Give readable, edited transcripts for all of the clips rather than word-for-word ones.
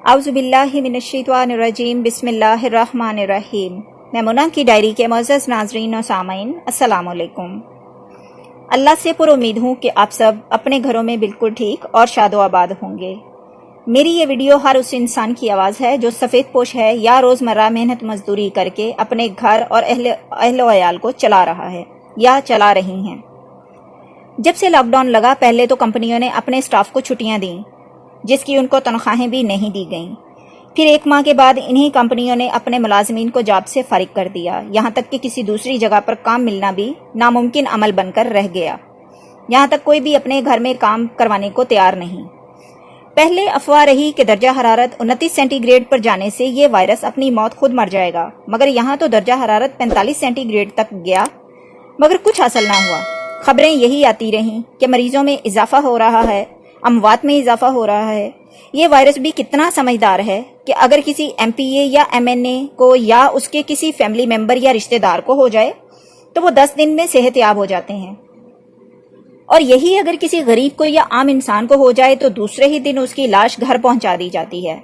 औज़ु बिल्लाहि मिनश्शैतानिर्रजीम बिस्मिल्लाहिर्रहमानिर्रहीम। मेमोना की डायरी के मुअज़्ज़ज़ नाज़रीन और सामईन, अस्सलाम वालेकुम। अल्लाह से पुरुम्मीद हूँ कि आप सब अपने घरों में बिल्कुल ठीक और शादो आबाद होंगे। मेरी ये वीडियो हर उस इंसान की आवाज़ है जो सफ़ेद पोश है या रोज़मर्रा मेहनत मजदूरी करके अपने घर और अहलो अयाल को चला रहा है या चला रही हैं। जब से लॉकडाउन लगा, पहले तो कंपनियों ने अपने स्टाफ को छुट्टियां दी, जिसकी उनको तनख्वाहें भी नहीं दी गईं। फिर एक माह के बाद इन्हीं कंपनियों ने अपने मुलाजमीन को जॉब से फारिग कर दिया। यहाँ तक कि किसी दूसरी जगह पर काम मिलना भी नामुमकिन अमल बनकर रह गया। यहाँ तक कोई भी अपने घर में काम करवाने को तैयार नहीं। पहले अफवाह रही कि दर्जा हरारत 29 सेंटीग्रेड पर जाने से ये वायरस अपनी मौत खुद मर जाएगा, मगर यहाँ तो दर्जा हरारत 45 सेंटीग्रेड तक गया, मगर कुछ हासिल ना हुआ। खबरें यही आती रहीं कि मरीजों में इजाफा हो रहा है, अमवात में इजाफा हो रहा है। ये वायरस भी कितना समझदार है कि अगर किसी एमपीए या एमएनए को या उसके किसी फैमिली मेंबर या रिश्तेदार को हो जाए तो वो 10 दिन में सेहतयाब हो जाते हैं, और यही अगर किसी गरीब को या आम इंसान को हो जाए तो दूसरे ही दिन उसकी लाश घर पहुंचा दी जाती है।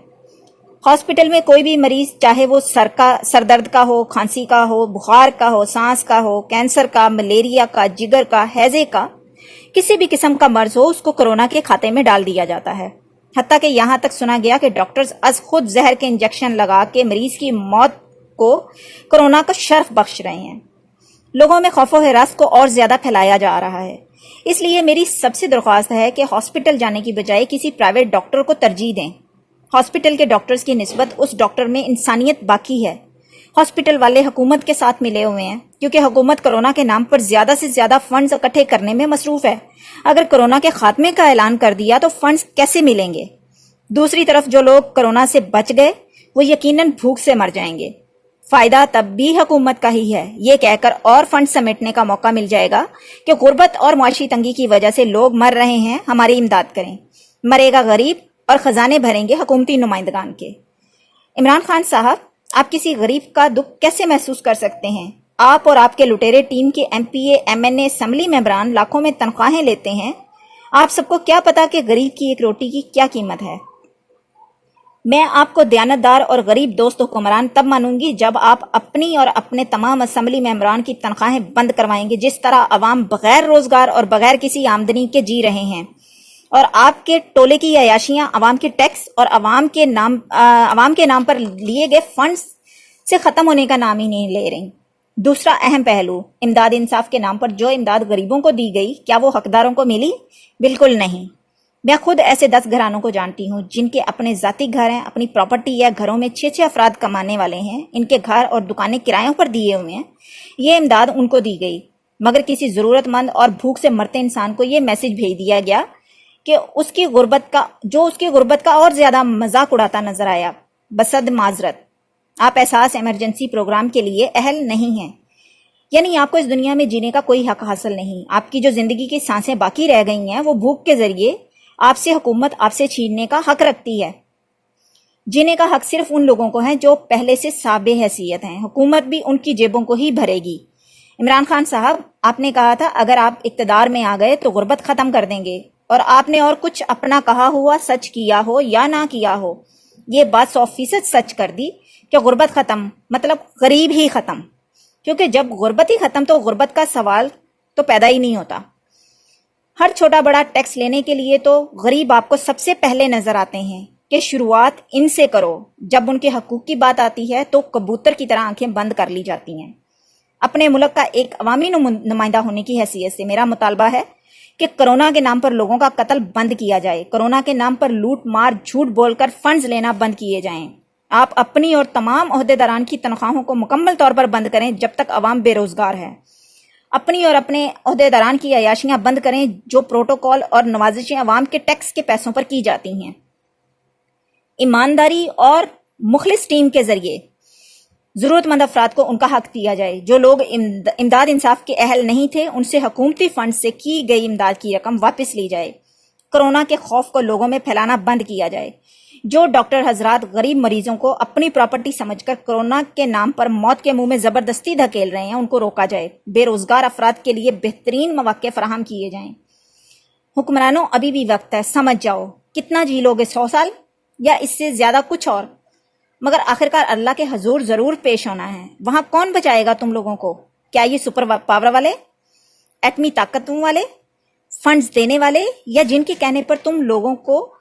हॉस्पिटल में कोई भी मरीज, चाहे वो सर दर्द का हो, खांसी का हो, बुखार का हो, सांस का हो, कैंसर का, मलेरिया का, जिगर का, हैजे का, किसी भी किस्म का मर्ज हो, उसको कोरोना के खाते में डाल दिया जाता है। हत्ता कि यहाँ तक सुना गया कि डॉक्टर्स अज खुद जहर के इंजेक्शन लगा के मरीज की मौत को कोरोना का शर्फ बख्श रहे हैं। लोगों में खौफो हिरास को और ज्यादा फैलाया जा रहा है। इसलिए मेरी सबसे दरख्वास्त है कि हॉस्पिटल जाने की बजाय किसी प्राइवेट डॉक्टर को तरजीह दें। हॉस्पिटल के डॉक्टर्स की निस्बत उस डॉक्टर में इंसानियत बाकी है। हॉस्पिटल वाले हुकूमत के साथ मिले हुए हैं, क्योंकि हुकूमत कोरोना के नाम पर ज्यादा से ज्यादा फंड्स इकट्ठे करने में मसरूफ है। अगर कोरोना के खात्मे का ऐलान कर दिया तो फंड्स कैसे मिलेंगे? दूसरी तरफ जो लोग कोरोना से बच गए वो यकीनन भूख से मर जाएंगे। फायदा तब भी हुकूमत का ही है। ये कहकर और फंड समेटने का मौका मिल जाएगा कि गुर्बत और मुआशी तंगी की वजह से लोग मर रहे हैं, हमारी इमदाद करें। मरेगा गरीब और खजाने भरेंगे हुकूमती नुमाइंदगान के। इमरान खान साहब, आप किसी गरीब का दुख कैसे महसूस कर सकते हैं? आप और आपके लुटेरे टीम के एमपीए, एमएनए, असम्बली मेंबरान लाखों में तनख्वाहें लेते हैं। आप सबको क्या पता कि गरीब की एक रोटी की क्या कीमत है? मैं आपको दयानतदार और गरीब दोस्त हुक्मरान तब मानूंगी जब आप अपनी और अपने तमाम असम्बली मेंबरान की तनख्वाहें बंद करवाएंगे। जिस तरह अवाम बगैर रोजगार और बगैर किसी आमदनी के जी रहे हैं, और आपके टोले की अयाशियां अवाम के टैक्स और अवाम के नाम पर लिए गए फंड्स से खत्म होने का नाम ही नहीं ले रही। दूसरा अहम पहलू, इमदाद इंसाफ के नाम पर जो इमदाद गरीबों को दी गई, क्या वो हकदारों को मिली? बिल्कुल नहीं। मैं खुद ऐसे 10 घरानों को जानती हूँ जिनके अपने जाती घर हैं, अपनी प्रॉपर्टी या घरों में 6-6 अफराद कमाने वाले हैं। इनके घर और दुकानें किरायों पर दिए हुए हैं। ये इमदाद उनको दी गई, मगर किसी जरूरतमंद और भूख से मरते इंसान को ये मैसेज भेज दिया गया कि उसकी गुर्बत का और ज्यादा मजाक उड़ाता नजर आया। बसद माजरत, आप एहसास इमरजेंसी प्रोग्राम के लिए अहल नहीं हैं, यानी आपको इस दुनिया में जीने का कोई हक हासिल नहीं। आपकी जो जिंदगी की सांसें बाकी रह गई हैं वो भूख के जरिए आपसे हुकूमत आपसे छीनने का हक रखती है। जीने का हक सिर्फ उन लोगों को है जो पहले से साबे हैसियत हैं। हुकूमत भी उनकी जेबों को ही भरेगी। इमरान खान साहब, आपने कहा था अगर आप इक्तदार में आ गए तो गुर्बत खत्म कर देंगे, और आपने और कुछ अपना कहा हुआ सच किया हो या ना किया हो, ये बात 100% सच कर दी कि गुर्बत खत्म मतलब गरीब ही खत्म। क्योंकि जब गुर्बत ही खत्म तो गुर्बत का सवाल तो पैदा ही नहीं होता। हर छोटा बड़ा टैक्स लेने के लिए तो गरीब आपको सबसे पहले नजर आते हैं कि शुरुआत इनसे करो। जब उनके हकूक की बात आती है तो कबूतर की तरह आंखें बंद कर ली जाती हैं। अपने मुल्क का एक अवामी नुमाइंदा होने की हैसियत से मेरा मुतालबा है कि कोरोना के नाम पर लोगों का कत्ल बंद किया जाए। कोरोना के नाम पर लूट मार, झूठ बोलकर फंड्स लेना बंद किए जाएं। आप अपनी और तमाम ओहदेदारान की तनख्वाहों को मुकम्मल तौर पर बंद करें जब तक अवाम बेरोजगार है। अपनी और अपने ओहदेदारान की अयाशियां बंद करें जो प्रोटोकॉल और नवाजिशें अवाम के टैक्स के पैसों पर की जाती हैं। ईमानदारी और मुखलिस टीम के जरिए जरूरतमंद अफराद को उनका हक दिया जाए। जो लोग इमदाद इंसाफ के अहल नहीं थे उनसे हुकूमती फंड से की गई इमदाद की रकम वापस ली जाए। कोरोना के खौफ को लोगों में फैलाना बंद किया जाए। जो डॉक्टर हजरात गरीब मरीजों को अपनी प्रॉपर्टी समझकर कोरोना के नाम पर मौत के मुंह में जबरदस्ती धकेल रहे हैं, उनको रोका जाए। बेरोजगार अफराद के लिए बेहतरीन मौके फराहम किए जाएं। हुक्मरानों, अभी भी वक्त है, समझ जाओ। कितना जी लोगे? 100 साल? یا اس سے زیادہ کچھ اور، مگر آخرکار اللہ کے حضور ضرور پیش ہونا ہے۔ وہاں کون بچائے گا تم لوگوں کو؟ کیا یہ سپر پاور والے، ایٹمی طاقتوں والے، فنڈز دینے والے، یا جن کے کہنے پر تم لوگوں کو،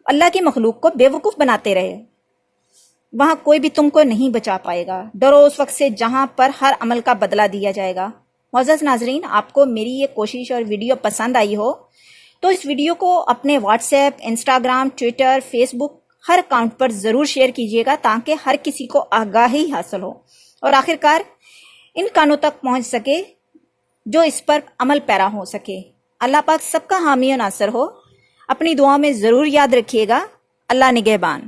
اللہ کی مخلوق کو بے وقوف بناتے رہے؟ وہاں کوئی بھی تم کو نہیں بچا پائے گا۔ ڈرو اس وقت سے جہاں پر ہر عمل کا بدلہ دیا جائے گا۔ معزز ناظرین، آپ کو میری یہ کوشش اور ویڈیو پسند آئی ہو تو اس ویڈیو کو اپنے WhatsApp, Instagram, Twitter, Facebook ہر اکاؤنٹ پر ضرور شیئر کیجیے گا تاکہ ہر کسی کو آگاہی حاصل ہو اور آخرکار ان کانوں تک پہنچ سکے جو اس پر عمل پیرا ہو سکے۔ اللہ پاک سب کا حامی و ناصر ہو۔ اپنی دعاؤں میں ضرور یاد رکھیے گا۔ اللہ نگہبان۔